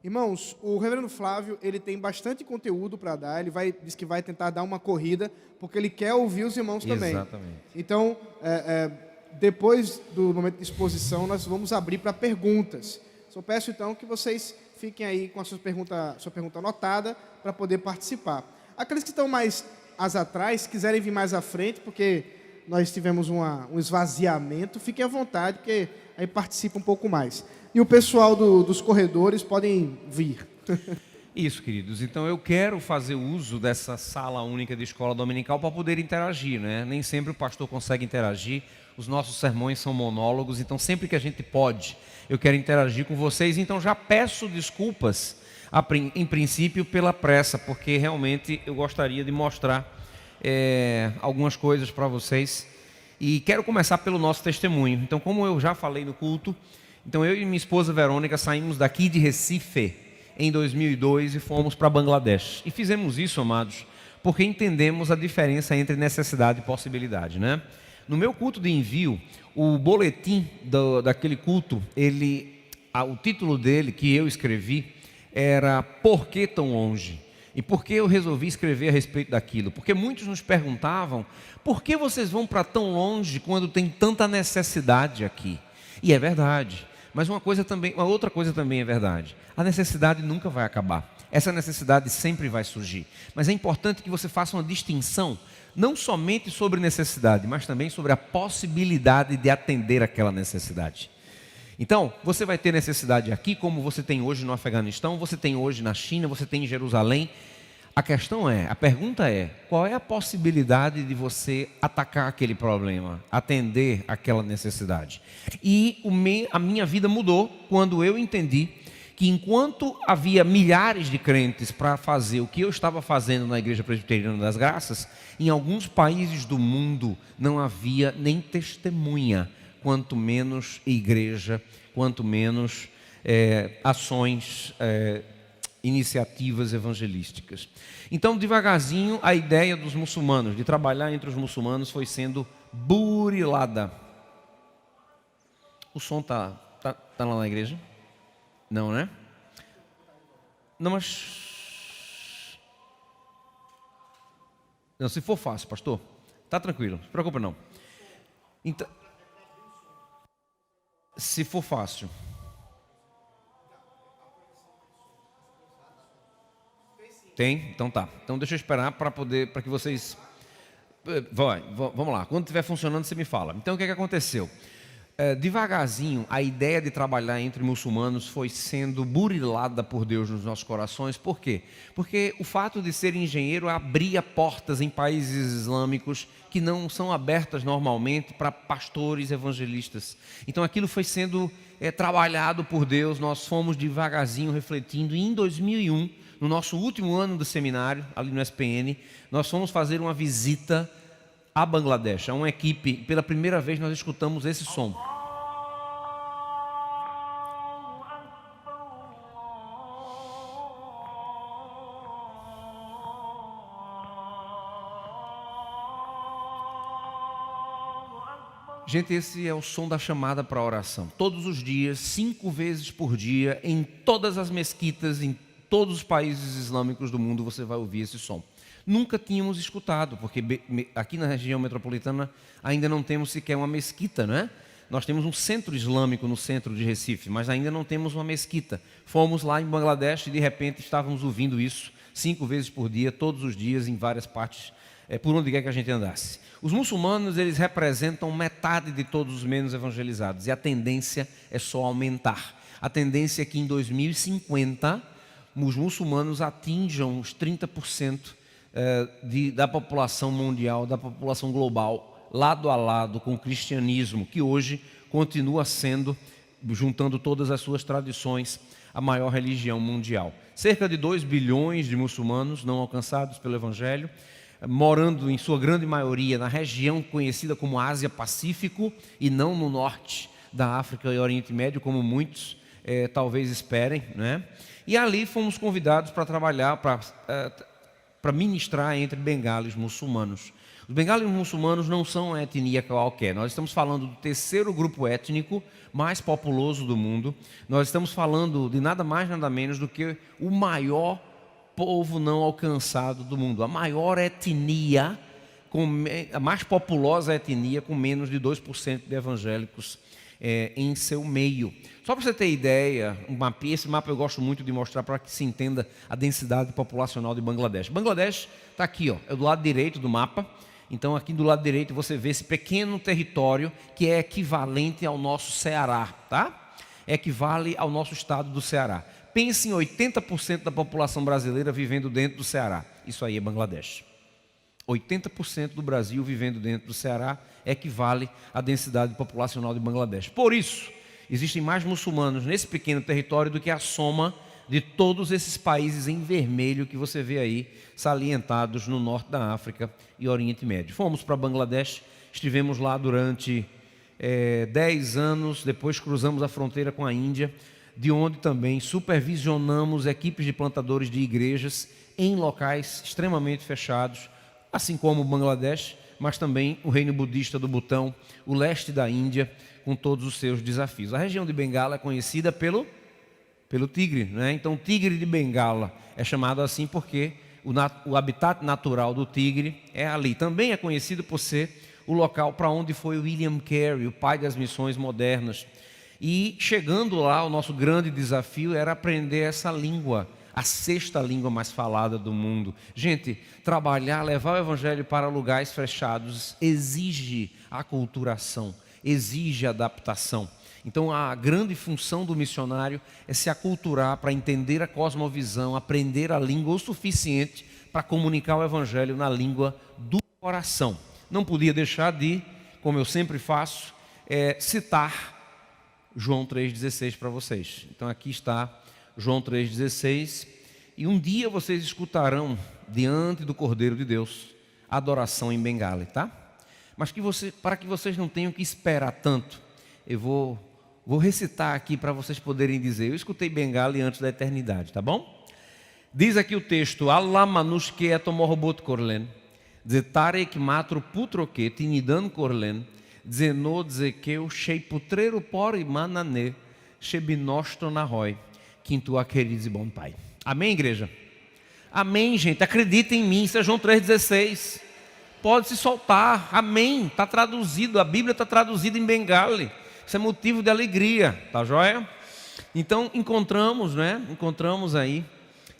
Irmãos, o reverendo Flávio, ele tem bastante conteúdo para dar, diz que vai tentar dar uma corrida, porque ele quer ouvir os irmãos também. Exatamente. Então, depois do momento de exposição, nós vamos abrir para perguntas. Só peço então que vocês fiquem aí com a sua pergunta anotada para poder participar. Aqueles que estão mais atrás, quiserem vir mais à frente, porque nós tivemos um esvaziamento, fiquem à vontade, porque aí participa um pouco mais. E o pessoal dos corredores podem vir. Isso, queridos. Então eu quero fazer uso dessa sala única de escola dominical para poder interagir, né? Nem sempre o pastor consegue interagir. Os nossos sermões são monólogos, então sempre que a gente pode, eu quero interagir com vocês. Então já peço desculpas, em princípio, pela pressa, porque realmente eu gostaria de mostrar algumas coisas para vocês. E quero começar pelo nosso testemunho. Então, como eu já falei no culto, então eu e minha esposa Verônica saímos daqui de Recife em 2002 e fomos para Bangladesh. E fizemos isso, amados, porque entendemos a diferença entre necessidade e possibilidade, né? No meu culto de envio, o boletim daquele culto, o título dele, que eu escrevi, era Por que tão longe? E por que eu resolvi escrever a respeito daquilo? Porque muitos nos perguntavam, por que vocês vão para tão longe quando tem tanta necessidade aqui? E é verdade. Mas uma outra coisa também é verdade. A necessidade nunca vai acabar. Essa necessidade sempre vai surgir. Mas é importante que você faça uma distinção, não somente sobre necessidade, mas também sobre a possibilidade de atender aquela necessidade. Então, você vai ter necessidade aqui, como você tem hoje no Afeganistão, você tem hoje na China, você tem em Jerusalém. A pergunta é, qual é a possibilidade de você atacar aquele problema, atender aquela necessidade? E a minha vida mudou quando eu entendi que enquanto havia milhares de crentes para fazer o que eu estava fazendo na Igreja Presbiteriana das Graças, em alguns países do mundo não havia nem testemunha, quanto menos igreja, quanto menos ações iniciativas evangelísticas. Então, devagarzinho, a ideia dos muçulmanos, de trabalhar entre os muçulmanos, foi sendo burilada. O som tá lá na igreja? Não, né? Não, mas... Não, se for fácil, pastor, tá tranquilo, não se preocupa não. Então, se for fácil... Tem? Então tá. Então deixa eu esperar para que vocês... Vamos lá. Quando estiver funcionando, você me fala. Então o que aconteceu? Devagarzinho, a ideia de trabalhar entre muçulmanos foi sendo burilada por Deus nos nossos corações. Por quê? Porque o fato de ser engenheiro abria portas em países islâmicos que não são abertas normalmente para pastores evangelistas. Então aquilo foi sendo trabalhado por Deus. Nós fomos devagarzinho refletindo. E em 2001, no nosso último ano do seminário, ali no SPN, nós fomos fazer uma visita a Bangladesh, a uma equipe. Pela primeira vez nós escutamos esse som. Gente, esse é o som da chamada para a oração. Todos os dias, 5 vezes por dia, em todas as mesquitas, em todos os países islâmicos do mundo, você vai ouvir esse som. Nunca tínhamos escutado, porque aqui na região metropolitana ainda não temos sequer uma mesquita, não é? Nós temos um centro islâmico no centro de Recife, mas ainda não temos uma mesquita. Fomos lá em Bangladesh e de repente estávamos ouvindo isso 5 vezes por dia, todos os dias, em várias partes, por onde quer que a gente andasse. Os muçulmanos, eles representam metade de todos os menos evangelizados, e a tendência é só aumentar. A tendência é que em 2050, os muçulmanos atinjam os 30% da população mundial, da população global, lado a lado com o cristianismo, que hoje continua sendo, juntando todas as suas tradições, a maior religião mundial. Cerca de 2 bilhões de muçulmanos não alcançados pelo Evangelho, morando em sua grande maioria na região conhecida como Ásia-Pacífico e não no norte da África e Oriente Médio, como muitos talvez esperem, né? E ali fomos convidados para trabalhar, para ministrar entre bengalis muçulmanos. Os bengalis muçulmanos não são uma etnia qualquer. Nós estamos falando do terceiro grupo étnico mais populoso do mundo. Nós estamos falando de nada mais, nada menos do que o maior povo não alcançado do mundo. A maior etnia, a mais populosa etnia, com menos de 2% de evangélicos em seu meio. Só para você ter ideia, esse mapa eu gosto muito de mostrar para que se entenda a densidade populacional de Bangladesh. Bangladesh está aqui, ó, é do lado direito do mapa. Então aqui do lado direito você vê esse pequeno território que é equivalente ao nosso Ceará, tá? Equivale ao nosso estado do Ceará. Pense em 80% da população brasileira vivendo dentro do Ceará. Isso aí é Bangladesh. 80% do Brasil vivendo dentro do Ceará equivale à densidade populacional de Bangladesh. Por isso, existem mais muçulmanos nesse pequeno território do que a soma de todos esses países em vermelho que você vê aí, salientados no norte da África e Oriente Médio. Fomos para Bangladesh, estivemos lá durante 10 anos, depois cruzamos a fronteira com a Índia, de onde também supervisionamos equipes de plantadores de igrejas em locais extremamente fechados, assim como Bangladesh, mas também o reino budista do Butão, o leste da Índia, com todos os seus desafios. A região de Bengala é conhecida pelo tigre, né? Então o tigre de Bengala é chamado assim porque o habitat natural do tigre é ali. Também é conhecido por ser o local para onde foi William Carey, o pai das missões modernas. E chegando lá, o nosso grande desafio era aprender essa língua, a sexta língua mais falada do mundo. Gente, trabalhar, levar o evangelho para lugares fechados exige aculturação, exige adaptação. Então a grande função do missionário é se aculturar para entender a cosmovisão, aprender a língua o suficiente para comunicar o evangelho na língua do coração. Não podia deixar de, como eu sempre faço, citar João 3,16 para vocês. Então aqui está João 3,16. E um dia vocês escutarão diante do Cordeiro de Deus a adoração em Bengali, tá? Mas para que vocês não tenham que esperar tanto, eu vou recitar aqui para vocês poderem dizer. Eu escutei Bengali antes da eternidade, tá bom? Diz aqui o texto: Allah manushke etomorobot korlen, zetarek matro putroke tinidan korlen, zeno dzekeu sheiputrero por imanane, shebinosto naroi, quinto aqueles bom pai. Amém, igreja? Amém, gente. Acredita em mim. Isso é João 3,16. Pode se soltar. Amém. Está traduzido. A Bíblia está traduzida em Bengali. Isso é motivo de alegria. Tá joia? Então encontramos, né? Encontramos aí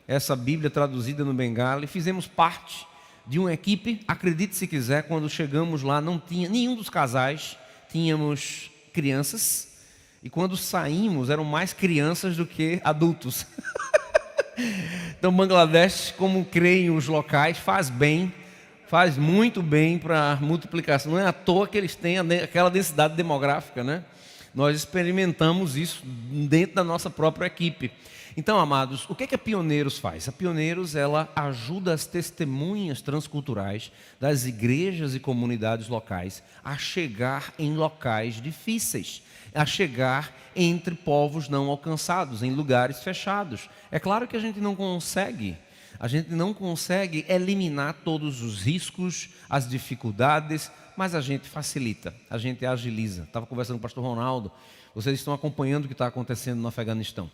essa Bíblia traduzida no Bengali. Fizemos parte de uma equipe. Acredite se quiser, quando chegamos lá não tinha nenhum dos casais. Tínhamos crianças. E quando saímos eram mais crianças do que adultos. Então Bangladesh, como creem os locais, faz bem, faz muito bem para a multiplicação. Não é à toa que eles têm aquela densidade demográfica, né? Nós experimentamos isso dentro da nossa própria equipe. Então, amados, o que a Pioneiros faz? A Pioneiros, ela ajuda as testemunhas transculturais das igrejas e comunidades locais a chegar em locais difíceis, a chegar entre povos não alcançados, em lugares fechados. É claro que a gente não consegue eliminar todos os riscos, as dificuldades, mas a gente facilita, a gente agiliza. Estava conversando com o pastor Ronaldo, vocês estão acompanhando o que está acontecendo no Afeganistão.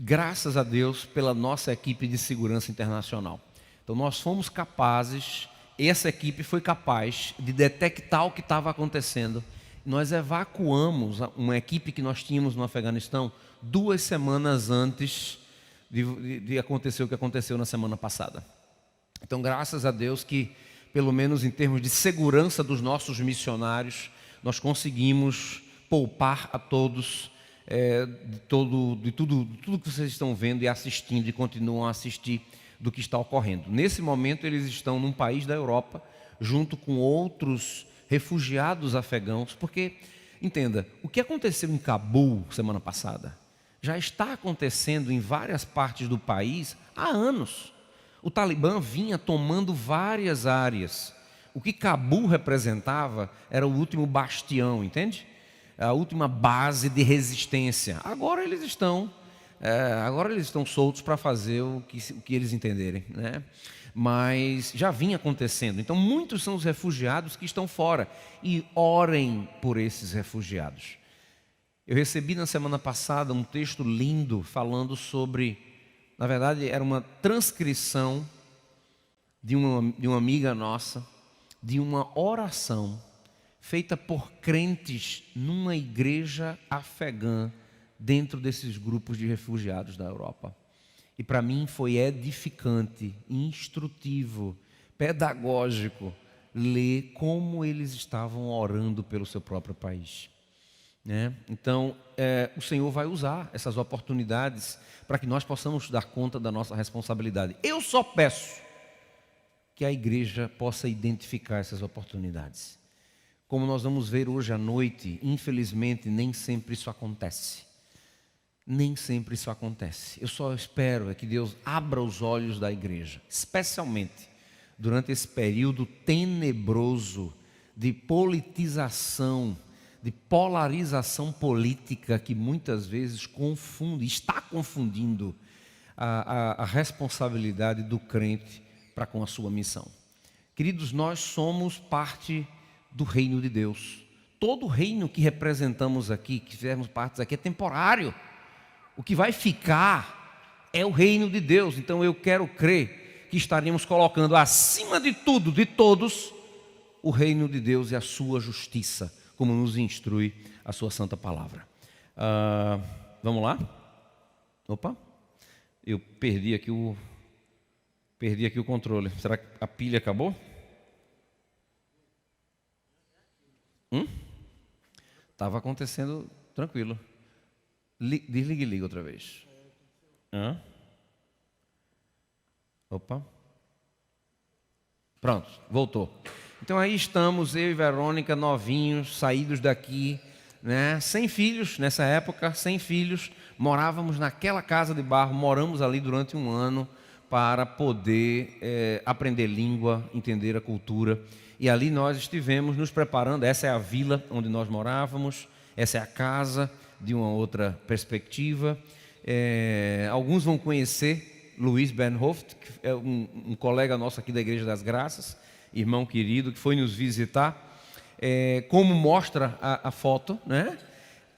Graças a Deus pela nossa equipe de segurança internacional. Então nós fomos capazes, essa equipe foi capaz de detectar o que estava acontecendo. Nós evacuamos uma equipe que nós tínhamos no Afeganistão 2 semanas antes de acontecer o que aconteceu na semana passada. Então graças a Deus que, pelo menos em termos de segurança dos nossos missionários, nós conseguimos poupar a todos de tudo que vocês estão vendo e assistindo e continuam a assistir do que está ocorrendo. Nesse momento eles estão num país da Europa, junto com outros refugiados afegãos, porque, entenda, o que aconteceu em Cabul semana passada, já está acontecendo em várias partes do país há anos. O Talibã vinha tomando várias áreas. O que Cabul representava era o último bastião, entende? A última base de resistência. Agora eles estão Agora eles estão soltos para fazer o que eles entenderem, né? Mas já vinha acontecendo. Então muitos são os refugiados que estão fora, e orem por esses refugiados. Eu recebi na semana passada um texto lindo falando sobre, na verdade era uma transcrição de uma amiga nossa, de uma oração feita por crentes numa igreja afegã dentro desses grupos de refugiados da Europa. E para mim foi edificante, instrutivo, pedagógico ler como eles estavam orando pelo seu próprio país, né? Então, o Senhor vai usar essas oportunidades para que nós possamos dar conta da nossa responsabilidade. Eu só peço que a igreja possa identificar essas oportunidades. Como nós vamos ver hoje à noite, infelizmente nem sempre isso acontece. Nem sempre isso acontece. Eu só espero que Deus abra os olhos da igreja, especialmente durante esse período tenebroso de politização, de polarização política que muitas vezes está confundindo a responsabilidade do crente para com a sua missão. Queridos, nós somos parte do reino de Deus. Todo reino que representamos aqui, que fizemos parte aqui, é temporário. O que vai ficar é o reino de Deus. Então eu quero crer que estaremos colocando acima de tudo, de todos, o reino de Deus e a sua justiça, como nos instrui a sua santa palavra. Vamos lá? Opa, eu perdi aqui o controle. Será que a pilha acabou? Estava acontecendo tranquilo. Desligue e liga outra vez. Opa. Pronto, voltou. Então aí estamos, eu e Verônica, novinhos, saídos daqui, né? Sem filhos, nessa época, sem filhos. Morávamos naquela casa de barro, moramos ali durante um ano para poder aprender língua, entender a cultura. E ali nós estivemos nos preparando. Essa é a vila onde nós morávamos, essa é a casa de uma outra perspectiva. Alguns vão conhecer Luiz Bernhoft, que é um colega nosso aqui da Igreja das Graças, irmão querido, que foi nos visitar. Como mostra a foto, né?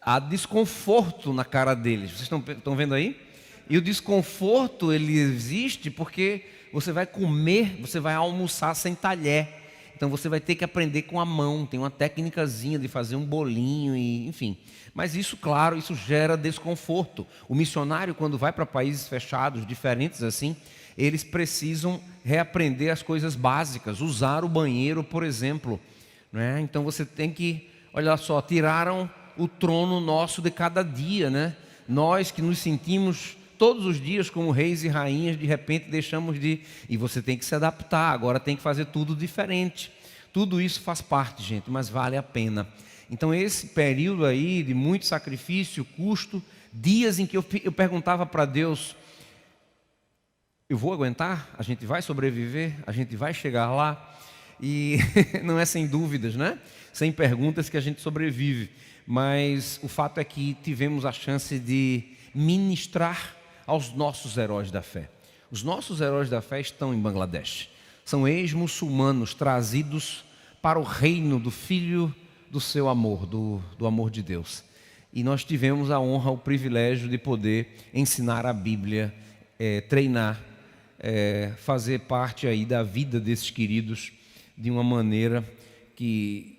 Há desconforto na cara deles. Vocês estão vendo aí? E o desconforto, ele existe porque você vai comer, você vai almoçar sem talher. Então você vai ter que aprender com a mão, tem uma técnicazinha de fazer um bolinho, enfim. Mas isso, claro, isso gera desconforto. O missionário, quando vai para países fechados, diferentes assim, eles precisam reaprender as coisas básicas, usar o banheiro, por exemplo, né? Então você tem que, olha só, tiraram o trono nosso de cada dia, né? Nós que nos sentimos todos os dias como reis e rainhas, de repente deixamos de... E você tem que se adaptar, agora tem que fazer tudo diferente. Tudo isso faz parte, gente, mas vale a pena. Então esse período aí de muito sacrifício, custo, dias em que eu perguntava para Deus, eu vou aguentar? A gente vai sobreviver? A gente vai chegar lá? E não é sem dúvidas, né? Sem perguntas que a gente sobrevive. Mas o fato é que tivemos a chance de ministrar aos nossos heróis da fé. Os nossos heróis da fé estão em Bangladesh. São ex-muçulmanos trazidos para o reino do Filho do seu amor, do amor de Deus. E nós tivemos a honra, o privilégio de poder ensinar a Bíblia, treinar, fazer parte aí da vida desses queridos de uma maneira que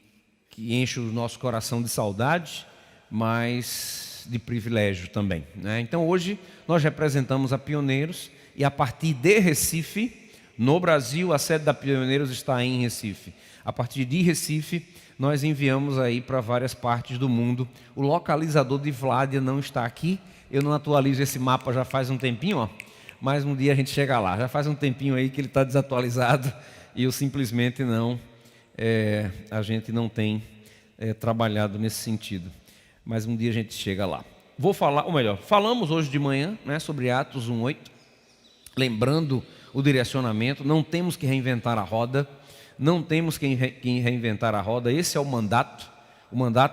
enche o nosso coração de saudade, mas de privilégio também, né? Então hoje nós representamos a Pioneiros e a partir de Recife, no Brasil, a sede da Pioneiros está em Recife. A partir de Recife, nós enviamos aí para várias partes do mundo. O localizador de Vládia não está aqui. Eu não atualizo esse mapa já faz um tempinho, ó, mas um dia a gente chega lá. Já faz um tempinho aí que ele está desatualizado e eu simplesmente não, a gente não tem trabalhado nesse sentido. Mas um dia a gente chega lá. Vou falar, ou melhor, falamos hoje de manhã, né, sobre Atos 1:8, lembrando o direcionamento. Não temos que reinventar a roda, não temos que reinventar a roda. Esse é o mandato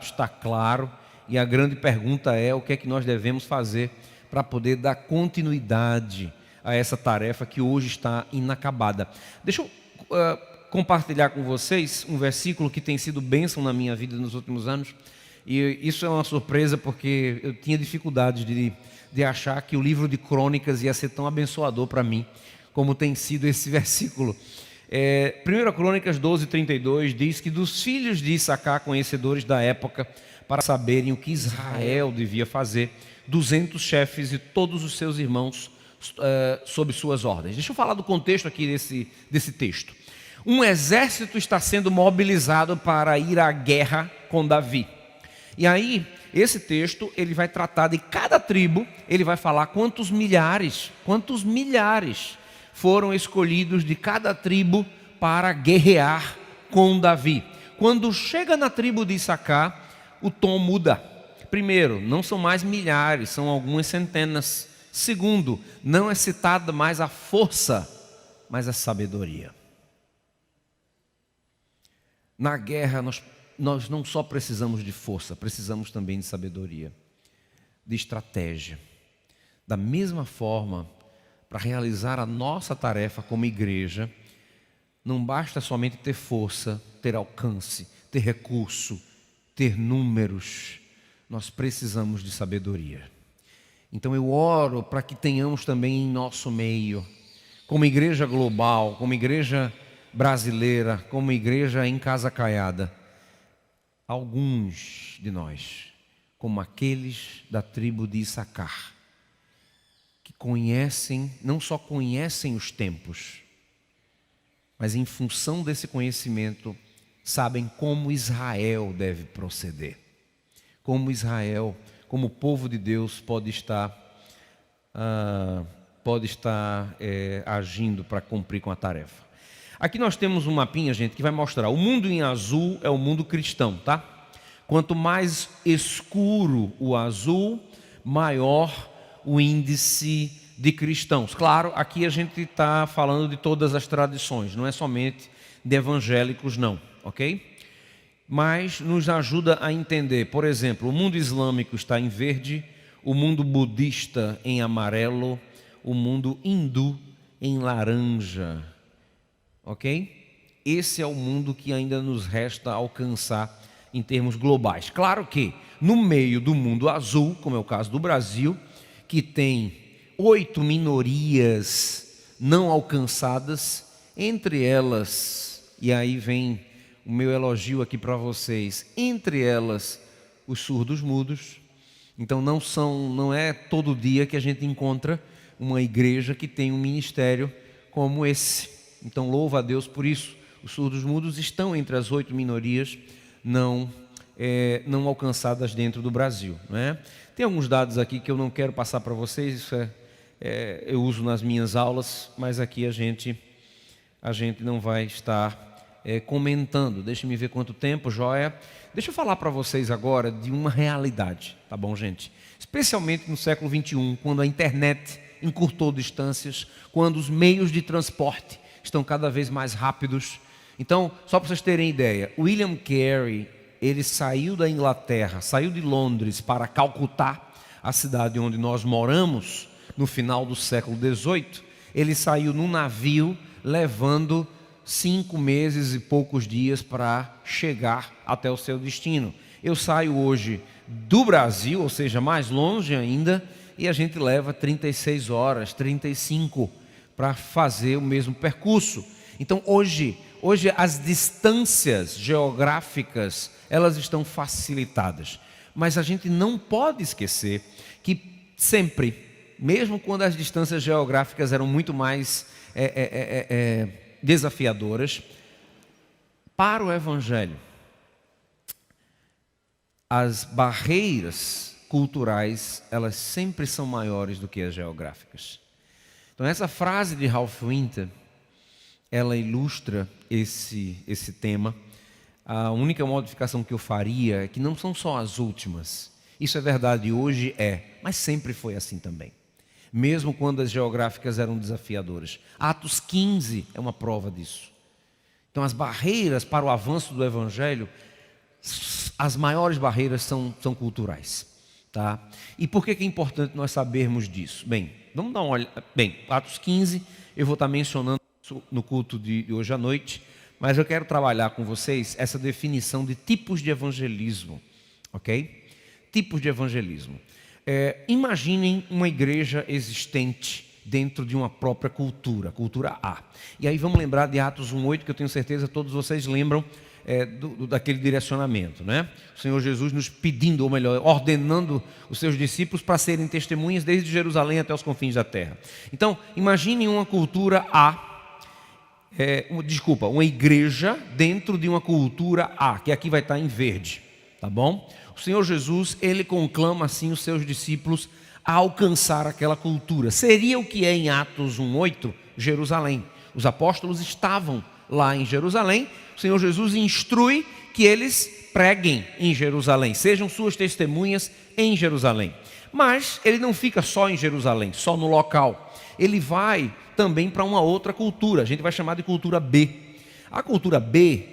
está claro, e a grande pergunta é o que é que nós devemos fazer para poder dar continuidade a essa tarefa que hoje está inacabada. Deixa eu compartilhar com vocês um versículo que tem sido bênção na minha vida nos últimos anos. E isso é uma surpresa porque eu tinha dificuldade de achar que o livro de Crônicas ia ser tão abençoador para mim, como tem sido esse versículo. 1 Crônicas 12:32 diz que dos filhos de Issacar, conhecedores da época, para saberem o que Israel devia fazer, 200 chefes e todos os seus irmãos sob suas ordens. Deixa eu falar do contexto aqui desse texto. Um exército está sendo mobilizado para ir à guerra com Davi. E aí, esse texto, ele vai tratar de cada tribo, ele vai falar quantos milhares foram escolhidos de cada tribo para guerrear com Davi. Quando chega na tribo de Issacar, o tom muda. Primeiro, não são mais milhares, são algumas centenas. Segundo, não é citada mais a força, mas a sabedoria. Na guerra, nós não só precisamos de força, precisamos também de sabedoria, de estratégia. Da mesma forma, para realizar a nossa tarefa como igreja, não basta somente ter força, ter alcance, ter recurso, ter números. Nós precisamos de sabedoria. Então eu oro para que tenhamos também em nosso meio, como igreja global, como igreja brasileira, como igreja em Casa Caiada, alguns de nós, como aqueles da tribo de Issacar, que conhecem, não só conhecem os tempos, mas em função desse conhecimento, sabem como Israel deve proceder. Como Israel, como o povo de Deus pode estar agindo para cumprir com a tarefa. Aqui nós temos um mapinha, gente, que vai mostrar. O mundo em azul é o mundo cristão, tá? Quanto mais escuro o azul, maior o índice de cristãos. Claro, aqui a gente está falando de todas as tradições, não é somente de evangélicos, não, ok? Mas nos ajuda a entender, por exemplo, o mundo islâmico está em verde, o mundo budista em amarelo, o mundo hindu em laranja, ok? Esse é o mundo que ainda nos resta alcançar em termos globais. Claro que no meio do mundo azul, como é o caso do Brasil, que tem 8 minorias não alcançadas, entre elas, e aí vem o meu elogio aqui para vocês, entre elas os surdos mudos. Então não é todo dia que a gente encontra uma igreja que tem um ministério como esse. Então louva a Deus por isso. Os surdos mudos estão entre as 8 minorias não alcançadas dentro do Brasil, né? Tem alguns dados aqui que eu não quero passar para vocês, isso eu uso nas minhas aulas, mas aqui a gente não vai estar comentando. Deixa-me ver quanto tempo, joia. Deixa eu falar para vocês agora de uma realidade, tá bom, gente? Especialmente no século 21, quando a internet encurtou distâncias, quando os meios de transporte estão cada vez mais rápidos. Então, só para vocês terem ideia, William Carey, ele saiu da Inglaterra, saiu de Londres para Calcutá, a cidade onde nós moramos, no final do século XVIII. Ele saiu num navio levando 5 meses e poucos dias para chegar até o seu destino. Eu saio hoje do Brasil, ou seja, mais longe ainda, e a gente leva 36 horas, 35 para fazer o mesmo percurso. Então hoje as distâncias geográficas, elas estão facilitadas. Mas a gente não pode esquecer que sempre, mesmo quando as distâncias geográficas eram muito mais desafiadoras, para o Evangelho, as barreiras culturais, elas sempre são maiores do que as geográficas. Então essa frase de Ralph Winter, ela ilustra esse tema. A única modificação que eu faria é que não são só as últimas. Isso é verdade, hoje mas sempre foi assim também. Mesmo quando as geográficas eram desafiadoras. Atos 15 é uma prova disso. Então as barreiras para o avanço do Evangelho, as maiores barreiras são culturais. Tá? E por que é importante nós sabermos disso? Bem, vamos dar uma olhada. Bem, Atos 15, eu vou estar mencionando isso no culto de hoje à noite, mas eu quero trabalhar com vocês essa definição de tipos de evangelismo, ok? Tipos de evangelismo. Imaginem uma igreja existente dentro de uma própria cultura, cultura A. E aí vamos lembrar de Atos 1:8, que eu tenho certeza todos vocês lembram daquele direcionamento, né? O Senhor Jesus nos pedindo, ou melhor, ordenando os seus discípulos para serem testemunhas desde Jerusalém até os confins da terra. Então, imagine uma cultura A, uma igreja dentro de uma cultura A, que aqui vai estar em verde, tá bom? O Senhor Jesus, ele conclama assim os seus discípulos a alcançar aquela cultura. Seria o que é em Atos 1:8, Jerusalém. Os apóstolos estavam lá em Jerusalém, o Senhor Jesus instrui que eles preguem em Jerusalém, sejam suas testemunhas em Jerusalém. Mas ele não fica só em Jerusalém, só no local. Ele vai também para uma outra cultura, a gente vai chamar de cultura B. A cultura B,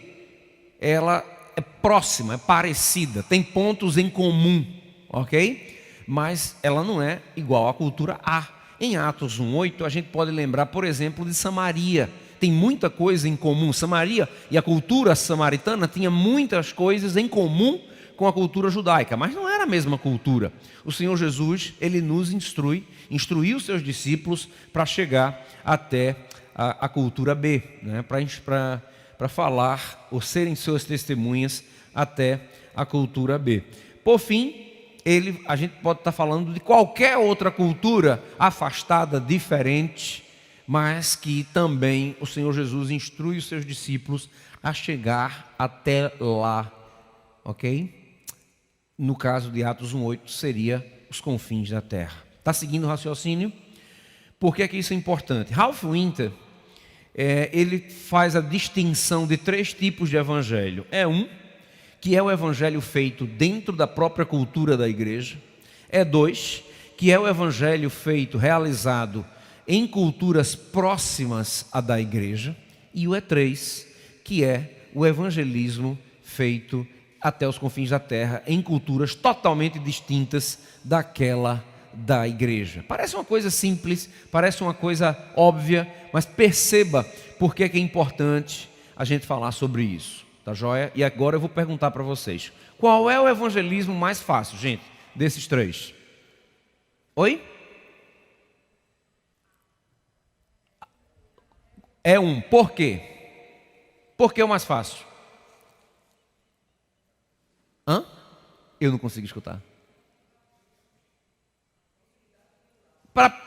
ela é próxima, é parecida, tem pontos em comum, ok? Mas ela não é igual à cultura A. Em Atos 1:8, a gente pode lembrar, por exemplo, de Samaria. Tem muita coisa em comum. Samaria e a cultura samaritana tinha muitas coisas em comum com a cultura judaica, mas não era a mesma cultura. O Senhor Jesus, ele nos instruiu os seus discípulos para chegar até a cultura B, né? Para falar ou serem suas testemunhas até a cultura B. Por fim, a gente pode estar falando de qualquer outra cultura afastada, diferente, mas que também o Senhor Jesus instrui os seus discípulos a chegar até lá, ok? No caso de Atos 1:8 seria os confins da terra. Está seguindo o raciocínio? Por que é que isso é importante? Ralph Winter, ele faz a distinção de 3 tipos de evangelho. Que é o evangelho feito dentro da própria cultura da igreja. 2, que é o evangelho realizado em culturas próximas à da igreja. E o 3, que é o evangelismo feito até os confins da terra, em culturas totalmente distintas daquela da igreja. Parece uma coisa simples, parece uma coisa óbvia, mas perceba por que é importante a gente falar sobre isso. Tá joia? E agora eu vou perguntar para vocês: qual é o evangelismo mais fácil, gente, desses 3? Oi? Por quê? Por que é o mais fácil? Eu não consigo escutar.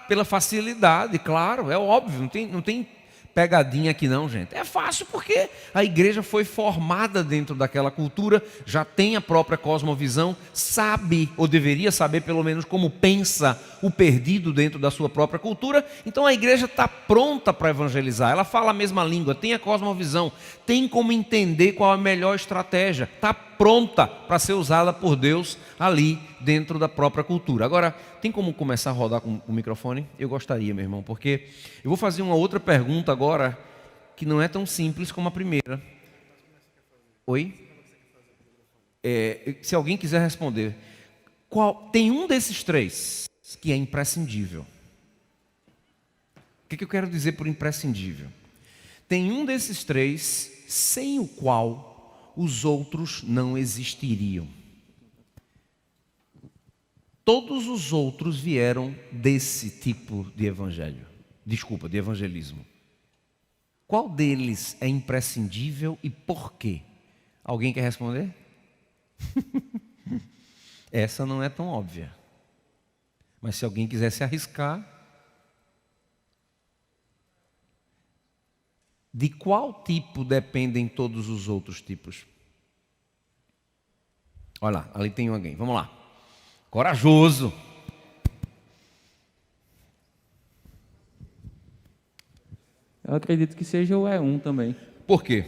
Pela facilidade, claro, é óbvio, não tem pegadinha aqui não, gente. É fácil porque a igreja foi formada dentro daquela cultura, já tem a própria cosmovisão, sabe, ou deveria saber pelo menos como pensa o perdido dentro da sua própria cultura. Então a igreja está pronta para evangelizar, ela fala a mesma língua, tem a cosmovisão, tem como entender qual é a melhor estratégia, está pronta para ser usada por Deus ali dentro da própria cultura. Agora, tem como começar a rodar com o microfone? Eu gostaria, meu irmão, porque eu vou fazer uma outra pergunta agora, que não é tão simples como a primeira. Oi? Se alguém quiser responder, tem um desses 3 que é imprescindível. O que eu quero dizer por imprescindível? Tem um desses 3 sem o qual os outros não existiriam. Todos os outros vieram desse tipo de de evangelismo. Qual deles é imprescindível e por quê? Alguém quer responder? Essa não é tão óbvia. Mas se alguém quiser se arriscar, de qual tipo dependem todos os outros tipos? Olha lá, ali tem alguém. Vamos lá. Corajoso. Eu acredito que seja o E1 também. Por quê?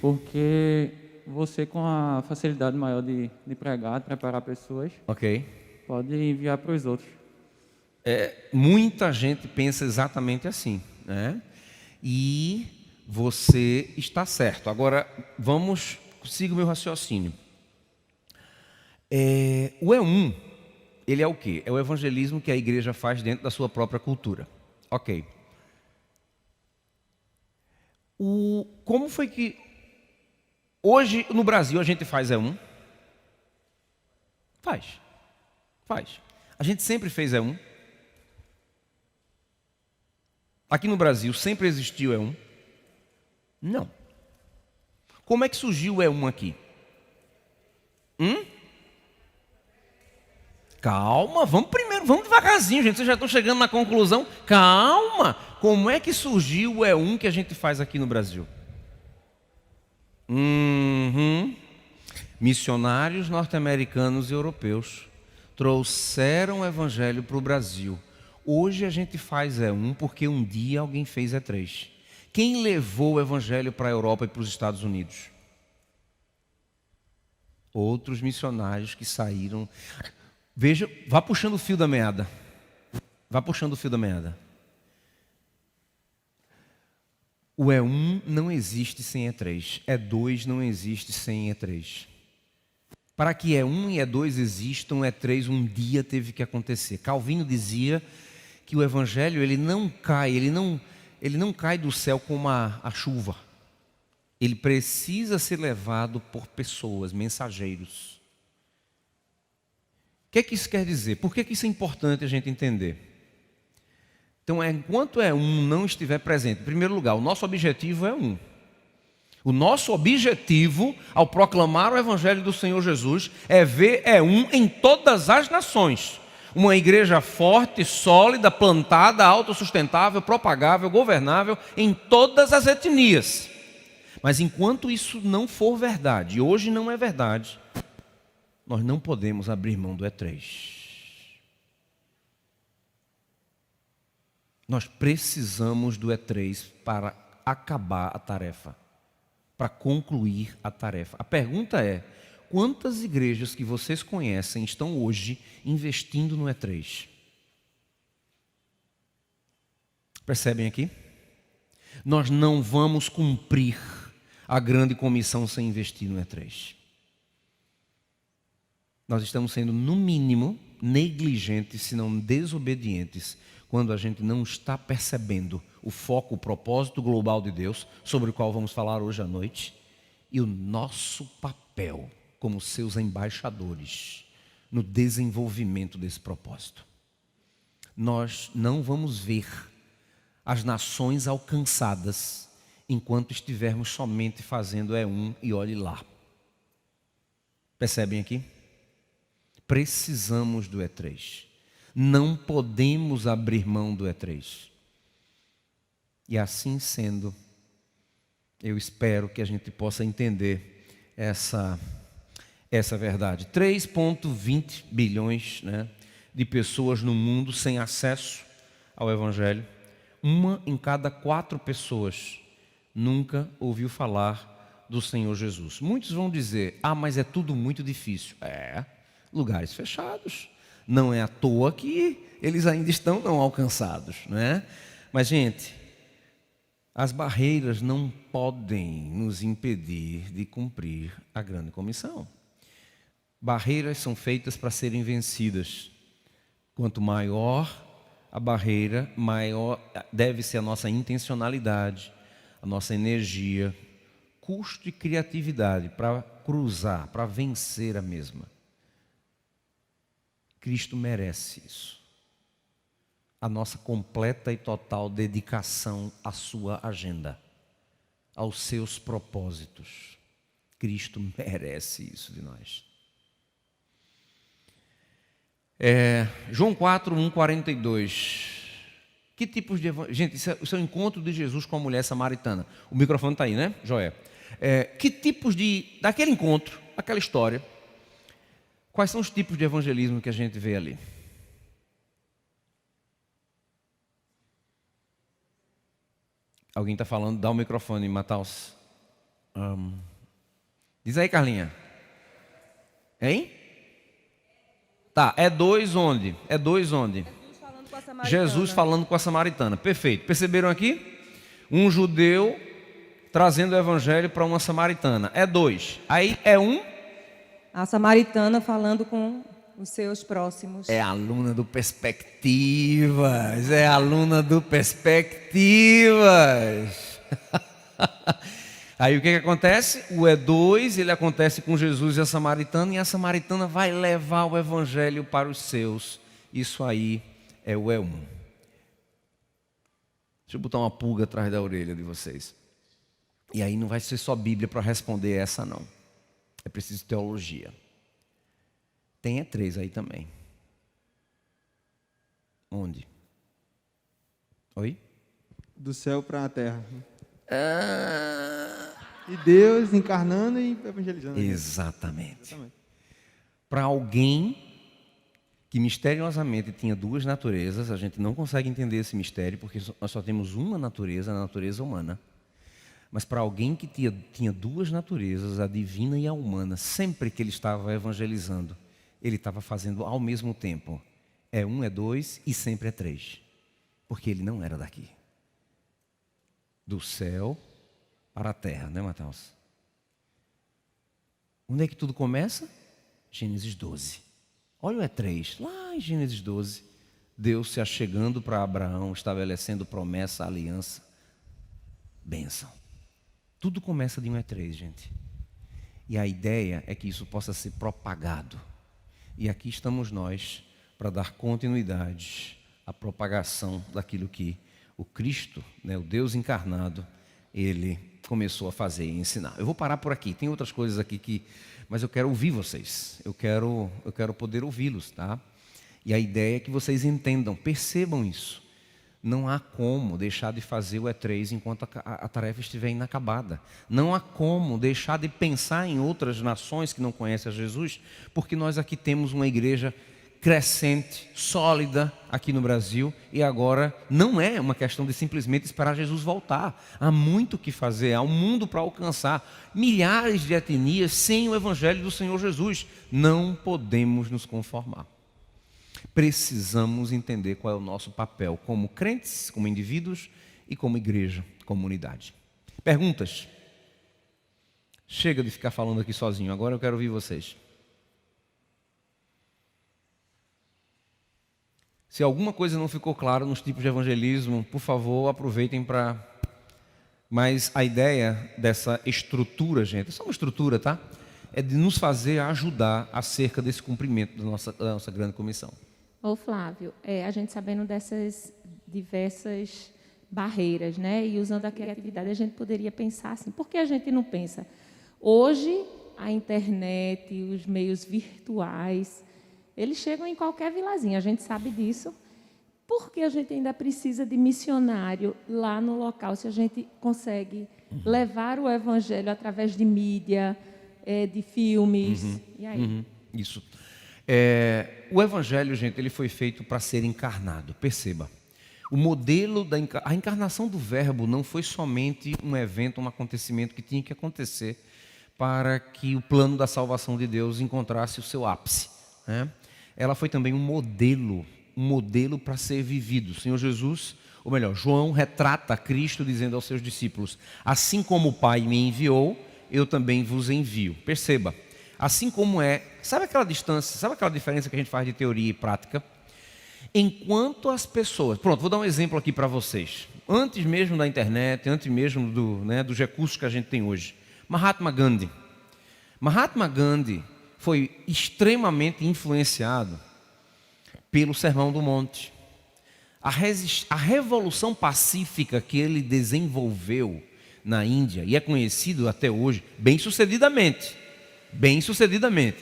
Porque você, com a facilidade maior de pregar, de preparar pessoas, ok, pode enviar para os outros. Muita gente pensa exatamente assim, né? E você está certo. Agora, siga o meu raciocínio. O E1 ele é o quê? É o evangelismo que a igreja faz dentro da sua própria cultura. Ok. Como foi que hoje no Brasil a gente faz E1? Faz. A gente sempre fez E1. Aqui no Brasil sempre existiu E1? Não. Como é que surgiu o E1 aqui? Calma, vamos devagarzinho, gente. Vocês já estão chegando na conclusão. Calma. Como é que surgiu o E1 que a gente faz aqui no Brasil? Missionários norte-americanos e europeus trouxeram o evangelho para o Brasil. Hoje a gente faz E1 porque um dia alguém fez E3. Quem levou o evangelho para a Europa e para os Estados Unidos? Outros missionários que saíram. Veja, vá puxando o fio da meada. O E1 não existe sem E3. E2 não existe sem E3. Para que E1 e E2 existam, E3 um dia teve que acontecer. Calvino dizia que o evangelho ele não cai do céu como a chuva. Ele precisa ser levado por pessoas, mensageiros. O que é que isso quer dizer? Por que isso é importante a gente entender? Então, enquanto E1 não estiver presente, em primeiro lugar, o nosso objetivo é um. O nosso objetivo, ao proclamar o Evangelho do Senhor Jesus, é ver E1 em todas as nações. Uma igreja forte, sólida, plantada, autossustentável, propagável, governável em todas as etnias. Mas enquanto isso não for verdade, e hoje não é verdade, nós não podemos abrir mão do E3. Nós precisamos do E3 para acabar a tarefa, para concluir a tarefa. A pergunta é: quantas igrejas que vocês conhecem estão hoje investindo no E3? Percebem aqui? Nós não vamos cumprir a grande comissão sem investir no E3. Nós estamos sendo, no mínimo, negligentes, se não desobedientes, quando a gente não está percebendo o foco, o propósito global de Deus, sobre o qual vamos falar hoje à noite, e o nosso papel como seus embaixadores no desenvolvimento desse propósito. Nós não vamos ver as nações alcançadas enquanto estivermos somente fazendo E1 e olhe lá. Percebem aqui? Precisamos do E3. Não podemos abrir mão do E3. E assim sendo, eu espero que a gente possa entender essa verdade. 3,20 bilhões, de pessoas no mundo sem acesso ao Evangelho. 1 em cada 4 pessoas nunca ouviu falar do Senhor Jesus. Muitos vão dizer: mas é tudo muito difícil. Lugares fechados. Não é à toa que eles ainda estão não alcançados, Mas, gente, as barreiras não podem nos impedir de cumprir a grande comissão. Barreiras são feitas para serem vencidas. Quanto maior a barreira, maior deve ser a nossa intencionalidade, a nossa energia, custo e criatividade para cruzar, para vencer a mesma. Cristo merece isso. A nossa completa e total dedicação à sua agenda, aos seus propósitos. Cristo merece isso de nós. João 4, 1, 42. Que tipos de evangelho? Gente, isso é o encontro de Jesus com a mulher samaritana. O microfone está aí, né, Joé? Que tipos daquele encontro, aquela história, quais são os tipos de evangelismo que a gente vê ali? Alguém está falando? Dá o microfone, Mataus. Diz aí, Carlinha. Hein? Tá, E2 onde? Jesus falando com a samaritana. Jesus falando com a samaritana. Perfeito. Perceberam aqui? Um judeu trazendo o evangelho para uma samaritana. E2. Aí E1. A samaritana falando com os seus próximos. É aluna do Perspectivas. É aluna do Perspectivas. Aí o que acontece? O E2, ele acontece com Jesus e a samaritana vai levar o evangelho para os seus. Isso aí é o E1. Deixa eu botar uma pulga atrás da orelha de vocês. E aí não vai ser só Bíblia para responder essa não. É preciso teologia. Tem E3 aí também. Onde? Oi? Do céu para a terra. E Deus encarnando e evangelizando. Exatamente. Para alguém que misteriosamente tinha duas naturezas, a gente não consegue entender esse mistério, porque nós só temos uma natureza, a natureza humana. Mas para alguém que tinha duas naturezas, a divina e a humana, sempre que ele estava evangelizando, ele estava fazendo ao mesmo tempo. É um, é dois e sempre é três. Porque ele não era daqui. Do céu para a terra, né, Matheus? Onde é que tudo começa? Gênesis 12. Olha o E3, lá em Gênesis 12. Deus se achegando para Abraão, estabelecendo promessa, aliança, bênção. Tudo começa de um E3, gente. E a ideia é que isso possa ser propagado. E aqui estamos nós para dar continuidade à propagação daquilo que o Cristo, né, o Deus encarnado, ele começou a fazer e ensinar. Eu vou parar por aqui. Tem outras coisas aqui mas eu quero ouvir vocês. Eu quero poder ouvi-los, tá? E a ideia é que vocês entendam, percebam isso. Não há como deixar de fazer o E3 enquanto a tarefa estiver inacabada. Não há como deixar de pensar em outras nações que não conhecem a Jesus, porque nós aqui temos uma igreja crescente, sólida aqui no Brasil, e agora não é uma questão de simplesmente esperar Jesus voltar. Há muito o que fazer, há um mundo para alcançar, milhares de etnias sem o evangelho do Senhor Jesus. Não podemos nos conformar. Precisamos entender qual é o nosso papel como crentes, como indivíduos e como igreja, comunidade. Perguntas? Chega de ficar falando aqui sozinho, agora eu quero ouvir vocês. Se alguma coisa não ficou clara nos tipos de evangelismo, por favor, aproveitem para... Mas a ideia dessa estrutura, gente, é só uma estrutura, tá? É de nos fazer ajudar acerca desse cumprimento da nossa grande comissão. Ô Flávio, a gente sabendo dessas diversas barreiras, né? E usando a criatividade, a gente poderia pensar assim, por que a gente não pensa? Hoje, a internet, os meios virtuais, eles chegam em qualquer vilazinha, a gente sabe disso. Por que a gente ainda precisa de missionário lá no local, se a gente consegue levar o evangelho através de mídia, de filmes? E aí? Isso. O evangelho, gente, ele foi feito para ser encarnado, perceba. O modelo a encarnação do verbo não foi somente um evento, um acontecimento que tinha que acontecer para que o plano da salvação de Deus encontrasse o seu ápice, né? Ela foi também um modelo para ser vivido. O Senhor Jesus, ou melhor, João retrata Cristo dizendo aos seus discípulos: assim como o Pai me enviou, eu também vos envio. Perceba, assim como sabe aquela distância, sabe aquela diferença que a gente faz de teoria e prática? Enquanto as pessoas... Pronto, vou dar um exemplo aqui para vocês. Antes mesmo da internet, antes mesmo dos recursos que a gente tem hoje. Mahatma Gandhi. Mahatma Gandhi foi extremamente influenciado pelo Sermão do Monte. A revolução pacífica que ele desenvolveu na Índia, e é conhecido até hoje, bem-sucedidamente,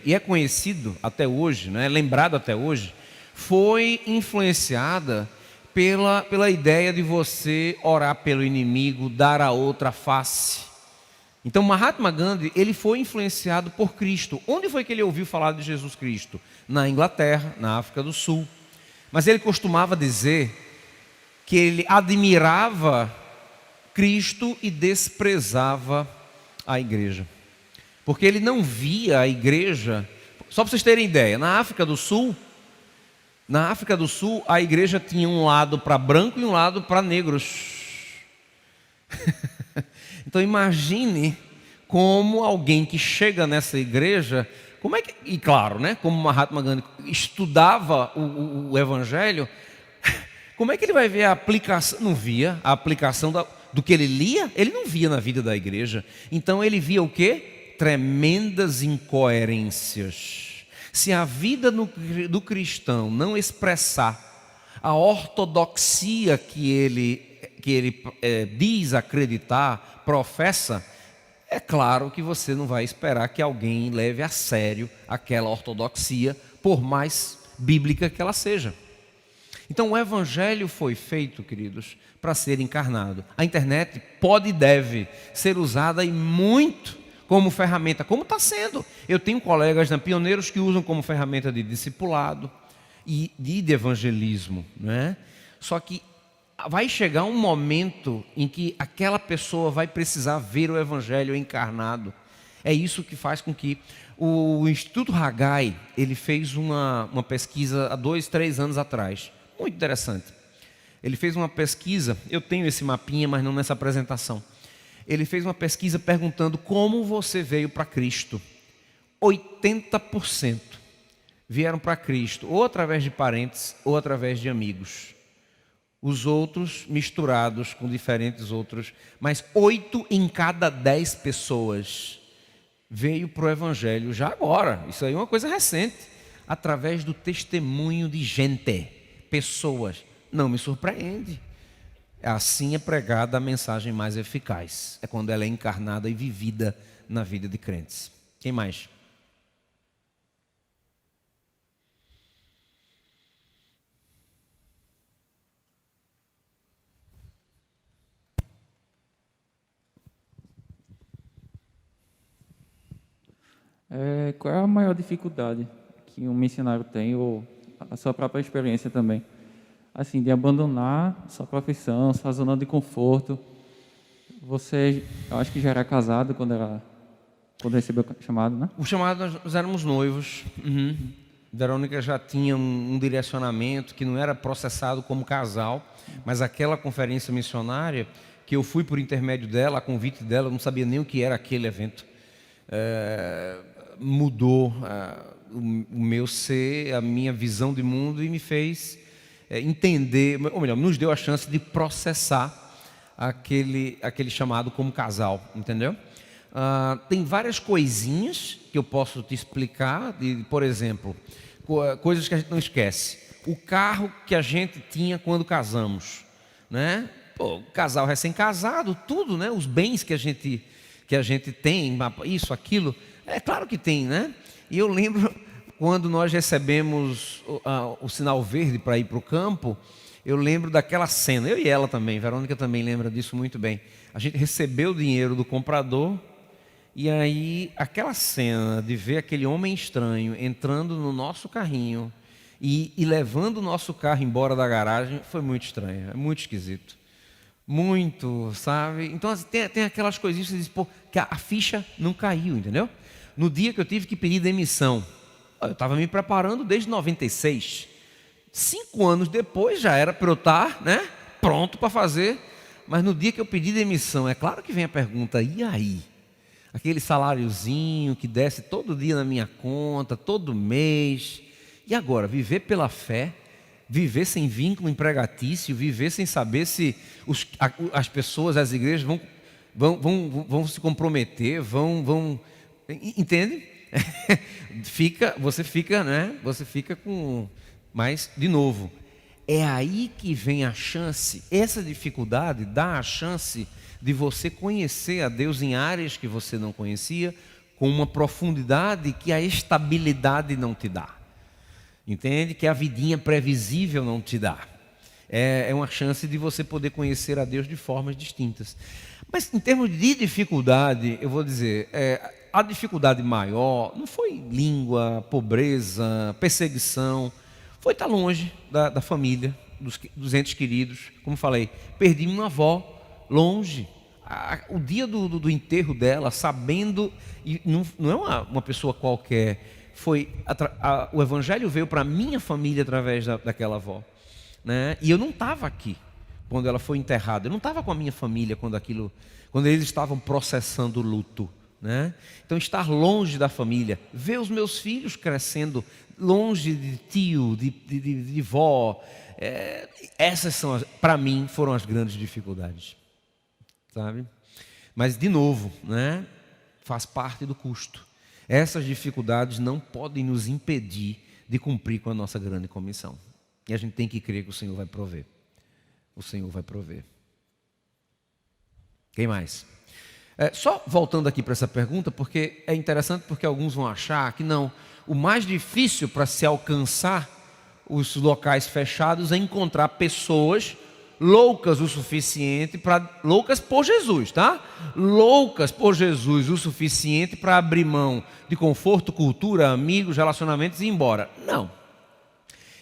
e é conhecido até hoje, né, lembrado até hoje, foi influenciada pela ideia de você orar pelo inimigo, dar a outra face. Então Mahatma Gandhi, ele foi influenciado por Cristo. Onde foi que ele ouviu falar de Jesus Cristo? Na Inglaterra, na África do Sul. Mas ele costumava dizer que ele admirava Cristo e desprezava a igreja. Porque ele não via a igreja... Só para vocês terem ideia, na África do Sul, a igreja tinha um lado para branco e um lado para negros. Então imagine como alguém que chega nessa igreja como é que... E claro, né, como Mahatma Gandhi estudava o Evangelho, como é que ele vai ver a aplicação? Não via a aplicação do que ele lia, ele não via na vida da igreja. Então ele via o quê? Tremendas incoerências. Se a vida do cristão não expressar a ortodoxia que ele diz acreditar, professa, é claro que você não vai esperar que alguém leve a sério aquela ortodoxia, por mais bíblica que ela seja. Então o Evangelho foi feito, queridos, para ser encarnado. A internet pode e deve ser usada e muito como ferramenta, como está sendo. Eu tenho colegas pioneiros que usam como ferramenta de discipulado e de evangelismo, né? Só que vai chegar um momento em que aquela pessoa vai precisar ver o Evangelho encarnado. É isso que faz com que o Instituto Haggai, ele fez uma pesquisa há 2, 3 anos atrás, muito interessante. Ele fez uma pesquisa, eu tenho esse mapinha, mas não nessa apresentação. Ele fez uma pesquisa perguntando como você veio para Cristo. 80% vieram para Cristo, ou através de parentes, ou através de amigos. Os outros misturados com diferentes outros, mas 8 em cada 10 pessoas veio para o Evangelho já agora. Isso aí é uma coisa recente, através do testemunho de gente, pessoas. Não me surpreende. Assim é pregada a mensagem mais eficaz. É quando ela é encarnada e vivida na vida de crentes. Quem mais? Qual é a maior dificuldade que um missionário tem, ou a sua própria experiência também, assim, de abandonar sua profissão, sua zona de conforto? Você, eu acho que já era casado quando recebeu o chamado, né? O chamado, nós éramos noivos. Verônica já tinha um direcionamento que não era processado como casal, mas aquela conferência missionária que eu fui por intermédio dela, a convite dela, eu não sabia nem o que era aquele evento. Mudou o meu ser, a minha visão de mundo, e me fez entender, ou melhor, nos deu a chance de processar aquele chamado como casal, entendeu? Tem várias coisinhas que eu posso te explicar, por exemplo, coisas que a gente não esquece. O carro que a gente tinha quando casamos, né? Pô, casal recém-casado, tudo, né? Os bens que a gente tem, isso, aquilo, é claro que tem, né? E eu lembro quando nós recebemos o sinal verde para ir para o campo, eu lembro daquela cena, eu e ela também, Verônica também lembra disso muito bem. A gente recebeu o dinheiro do comprador, e aí aquela cena de ver aquele homem estranho entrando no nosso carrinho e levando o nosso carro embora da garagem, foi muito estranho, é muito esquisito. Muito, sabe? Então tem aquelas coisinhas que você diz, pô, que a ficha não caiu, entendeu? No dia que eu tive que pedir demissão, eu estava me preparando desde 96. 5 anos depois já era para eu estar, né, pronto para fazer. Mas no dia que eu pedi demissão, é claro que vem a pergunta, e aí? Aquele saláriozinho que desce todo dia na minha conta, todo mês. E agora, viver pela fé, viver sem vínculo empregatício, viver sem saber se as pessoas, as igrejas vão se comprometer, entende? Você fica, né? Você fica com... Mas, de novo, é aí que vem a chance, essa dificuldade dá a chance de você conhecer a Deus em áreas que você não conhecia, com uma profundidade que a estabilidade não te dá. Entende? Que a vidinha previsível não te dá. É uma chance de você poder conhecer a Deus de formas distintas. Mas em termos de dificuldade, eu vou dizer, a dificuldade maior não foi língua, pobreza, perseguição, foi estar longe da família, dos entes queridos. Como falei, perdi uma avó longe. O dia do enterro dela, sabendo, e não é uma pessoa qualquer, o Evangelho veio para a minha família através daquela avó, né? E eu não estava aqui quando ela foi enterrada, eu não estava com a minha família quando eles estavam processando o luto, né? Então, estar longe da família, ver os meus filhos crescendo longe de tio, de vó, essas são, para mim, foram as grandes dificuldades, sabe? Mas, de novo, né? Faz parte do custo. Essas dificuldades não podem nos impedir de cumprir com a nossa grande comissão. E a gente tem que crer que o Senhor vai prover. O Senhor vai prover. Quem mais? Só voltando aqui para essa pergunta, porque é interessante, porque alguns vão achar que não. O mais difícil para se alcançar os locais fechados é encontrar pessoas loucas o suficiente loucas por Jesus, tá? Loucas por Jesus o suficiente para abrir mão de conforto, cultura, amigos, relacionamentos e ir embora. Não.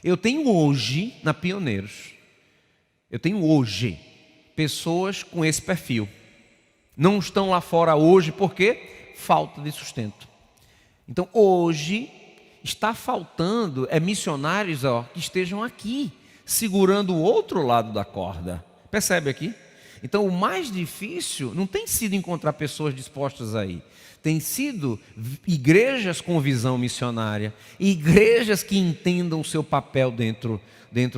Eu tenho hoje, na Pioneiros, pessoas com esse perfil. Não estão lá fora hoje porque falta de sustento. Então hoje está faltando missionários que estejam aqui, segurando o outro lado da corda. Percebe aqui? Então o mais difícil não tem sido encontrar pessoas dispostas aí. Tem sido igrejas com visão missionária, igrejas que entendam o seu papel dentro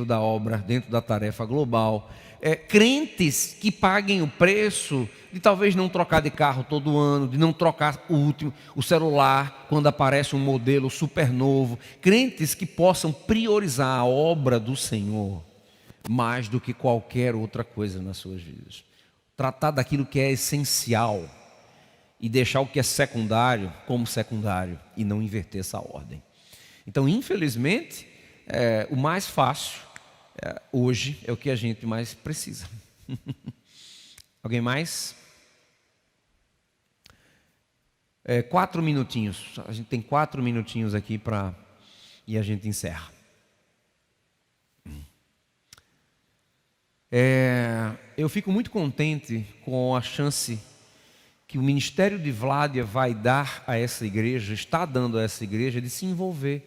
da obra, dentro da tarefa global. Crentes que paguem o preço de talvez não trocar de carro todo ano, de não trocar o celular quando aparece um modelo super novo. Crentes que possam priorizar a obra do Senhor mais do que qualquer outra coisa nas suas vidas. Tratar daquilo que é essencial e deixar o que é secundário como secundário e não inverter essa ordem. Então, infelizmente, o mais fácil hoje é o que a gente mais precisa. Alguém mais? 4 minutinhos. A gente tem 4 minutinhos aqui e a gente encerra. Eu fico muito contente com a chance que o ministério de Vládia vai dar a essa igreja, está dando a essa igreja, de se envolver,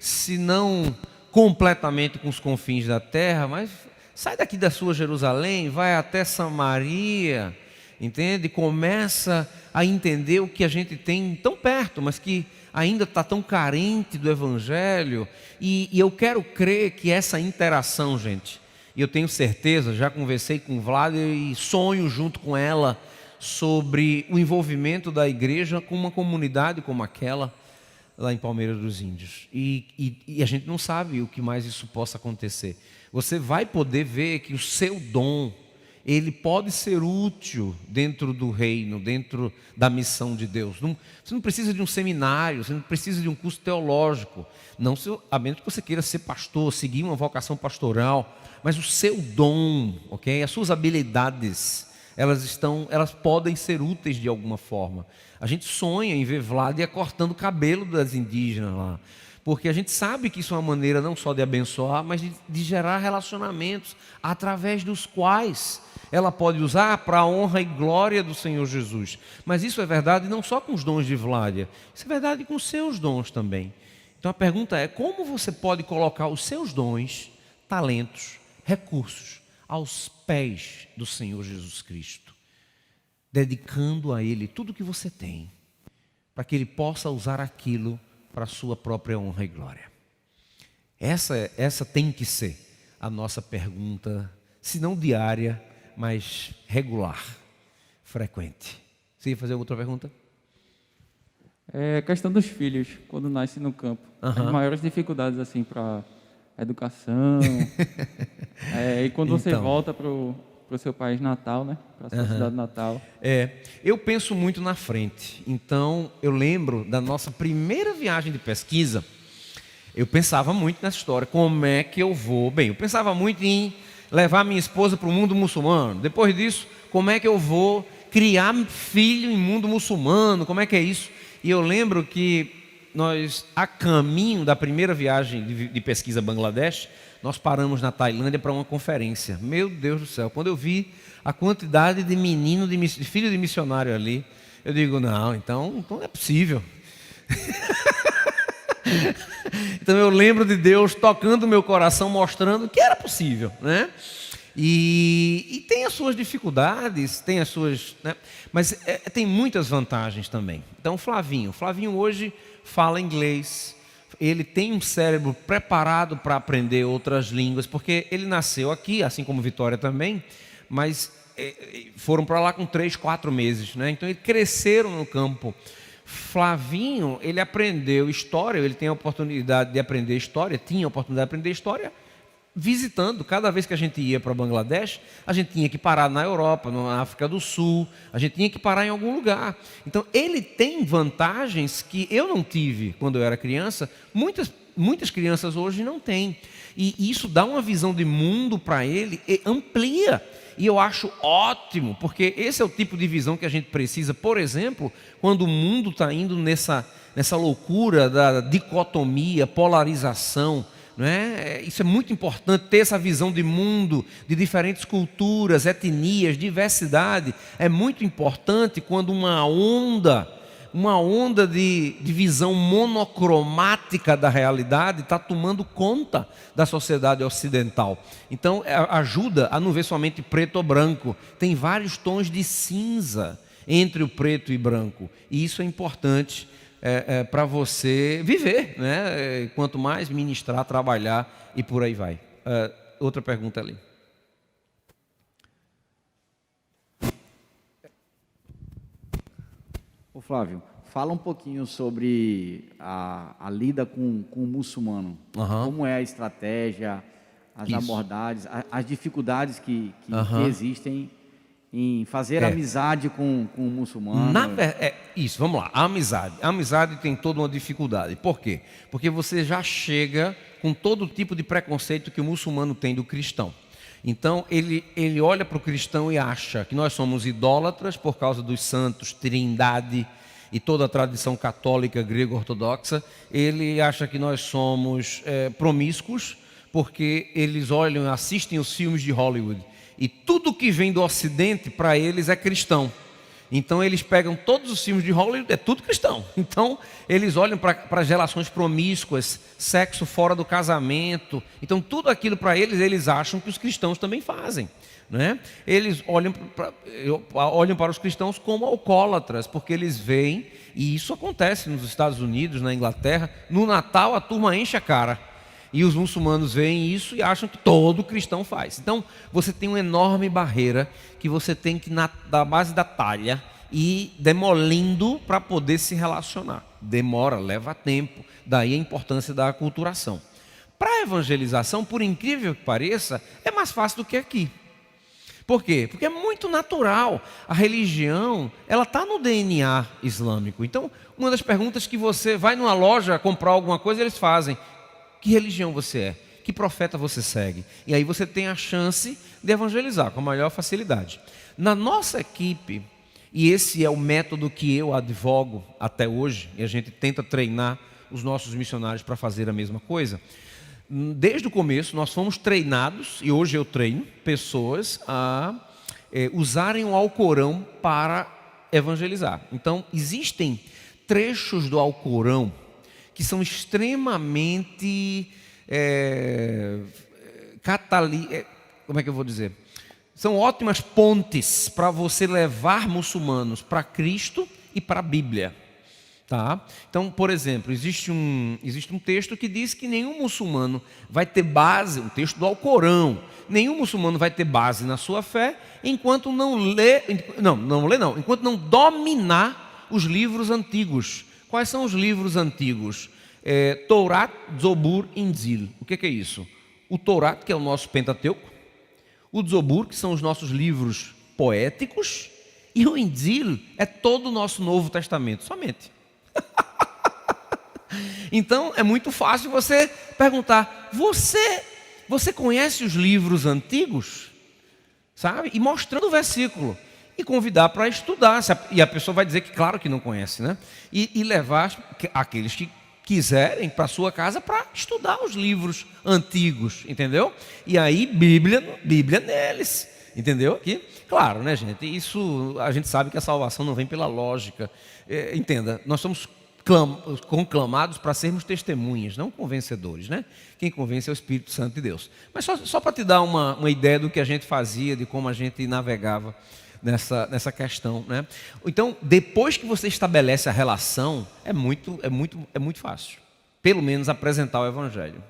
se não completamente com os confins da terra, mas sai daqui da sua Jerusalém, vai até Samaria, entende? Começa a entender o que a gente tem tão perto, mas que ainda está tão carente do Evangelho. E eu quero crer que essa interação, gente, e eu tenho certeza, já conversei com Vládia e sonho junto com ela sobre o envolvimento da igreja com uma comunidade como aquela lá em Palmeiras dos Índios. E a gente não sabe o que mais isso possa acontecer. Você vai poder ver que o seu dom, ele pode ser útil dentro do reino, dentro da missão de Deus. Você não precisa de um seminário, você não precisa de um curso teológico, não, a menos que você queira ser pastor, seguir uma vocação pastoral, mas o seu dom, ok? As suas habilidades, elas podem ser úteis de alguma forma. A gente sonha em ver Vládia cortando o cabelo das indígenas lá, porque a gente sabe que isso é uma maneira não só de abençoar, mas de gerar relacionamentos através dos quais ela pode usar para a honra e glória do Senhor Jesus. Mas isso é verdade não só com os dons de Vládia, isso é verdade com os seus dons também. Então a pergunta é: como você pode colocar os seus dons, talentos, recursos aos pés do Senhor Jesus Cristo, dedicando a Ele tudo o que você tem, para que Ele possa usar aquilo para a sua própria honra e glória? Essa tem que ser a nossa pergunta, se não diária, mas regular, frequente. Você ia fazer outra pergunta? É a questão dos filhos, quando nascem no campo. As maiores dificuldades assim para a educação. E quando você volta para o seu país natal, né? Para a sua cidade natal. Eu penso muito na frente. Então, eu lembro da nossa primeira viagem de pesquisa. Eu pensava muito nessa história. Como é que eu vou? Bem, eu pensava muito em levar minha esposa para o mundo muçulmano. Depois disso, como é que eu vou criar filho em mundo muçulmano? Como é que é isso? E eu lembro que nós, a caminho da primeira viagem de pesquisa a Bangladesh, nós paramos na Tailândia para uma conferência. Meu Deus do céu, quando eu vi a quantidade de menino, de filho de missionário ali, eu digo, não, então não é possível. Então eu lembro de Deus tocando o meu coração, mostrando que era possível, né? E tem as suas dificuldades, tem as suas, né? Mas tem muitas vantagens também. Então, Flavinho hoje fala inglês, ele tem um cérebro preparado para aprender outras línguas, porque ele nasceu aqui, assim como Vitória também, mas foram para lá com 3, 4 meses, né? Então, eles cresceram no campo. Flavinho, ele aprendeu história, ele tem a oportunidade de aprender história, tinha a oportunidade de aprender história visitando. Cada vez que a gente ia para Bangladesh, a gente tinha que parar na Europa, na África do Sul, a gente tinha que parar em algum lugar. Então, ele tem vantagens que eu não tive quando eu era criança, muitas crianças hoje não têm. E isso dá uma visão de mundo para ele e amplia. E eu acho ótimo, porque esse é o tipo de visão que a gente precisa, por exemplo, quando o mundo está indo nessa loucura da dicotomia, polarização, não é? Isso é muito importante, ter essa visão de mundo, de diferentes culturas, etnias, diversidade. É muito importante quando uma onda de visão monocromática da realidade está tomando conta da sociedade ocidental. Então, ajuda a não ver somente preto ou branco. Tem vários tons de cinza entre o preto e branco. E isso é importante para você viver, né? Quanto mais ministrar, trabalhar e por aí vai. Outra pergunta ali. Ô Flávio, fala um pouquinho sobre a lida com o muçulmano. Como é a estratégia, as abordagens, as dificuldades que existem em fazer amizade com o muçulmano. Isso, vamos lá. A amizade tem toda uma dificuldade. Por quê? Porque você já chega com todo tipo de preconceito que o muçulmano tem do cristão. Então, ele olha para o cristão e acha que nós somos idólatras por causa dos santos, trindade e toda a tradição católica grego-ortodoxa. Ele acha que nós somos promíscuos porque eles olham, assistem os filmes de Hollywood. E tudo que vem do Ocidente, para eles, é cristão. Então, eles pegam todos os filmes de Hollywood, é tudo cristão. Então, eles olham para as relações promíscuas, sexo fora do casamento. Então, tudo aquilo para eles acham que os cristãos também fazem, né? Eles olham para os cristãos como alcoólatras, porque eles veem, e isso acontece nos Estados Unidos, na Inglaterra, no Natal a turma enche a cara. E os muçulmanos veem isso e acham que todo cristão faz. Então, você tem uma enorme barreira que você tem que, da base da talha, ir demolindo para poder se relacionar. Demora, leva tempo. Daí a importância da aculturação. Para a evangelização, por incrível que pareça, é mais fácil do que aqui. Por quê? Porque é muito natural. A religião, ela está no DNA islâmico. Então, uma das perguntas que você vai numa loja comprar alguma coisa, eles fazem: que religião você é? Que profeta você segue? E aí você tem a chance de evangelizar com a maior facilidade. Na nossa equipe, e esse é o método que eu advogo até hoje, e a gente tenta treinar os nossos missionários para fazer a mesma coisa. Desde o começo, nós fomos treinados, e hoje eu treino pessoas a usarem o Alcorão para evangelizar. Então, existem trechos do Alcorão que são extremamente como é que eu vou dizer? São ótimas pontes para você levar muçulmanos para Cristo e para a Bíblia. Tá? Então, por exemplo, existe um texto que diz que nenhum muçulmano vai ter base, um texto do Alcorão, nenhum muçulmano vai ter base na sua fé enquanto enquanto não dominar os livros antigos. Quais são os livros antigos? Torá, Zobur e Inzil. O que é isso? O Torá, que é o nosso Pentateuco, o Zobur, que são os nossos livros poéticos, e o Inzil é todo o nosso Novo Testamento, somente. Então, é muito fácil você perguntar: você conhece os livros antigos? Sabe? E mostrando o versículo. E convidar para estudar. E a pessoa vai dizer que claro que não conhece, né? E levar aqueles que quiserem para sua casa para estudar os livros antigos, entendeu? E aí Bíblia neles, entendeu? Claro, né, gente? Isso a gente sabe que a salvação não vem pela lógica. Entenda, nós somos conclamados para sermos testemunhas, não convencedores, né? Quem convence é o Espírito Santo de Deus. Mas só para te dar uma ideia do que a gente fazia, de como a gente navegava nessa questão, né? Então, depois que você estabelece a relação, é muito fácil. Pelo menos apresentar o Evangelho.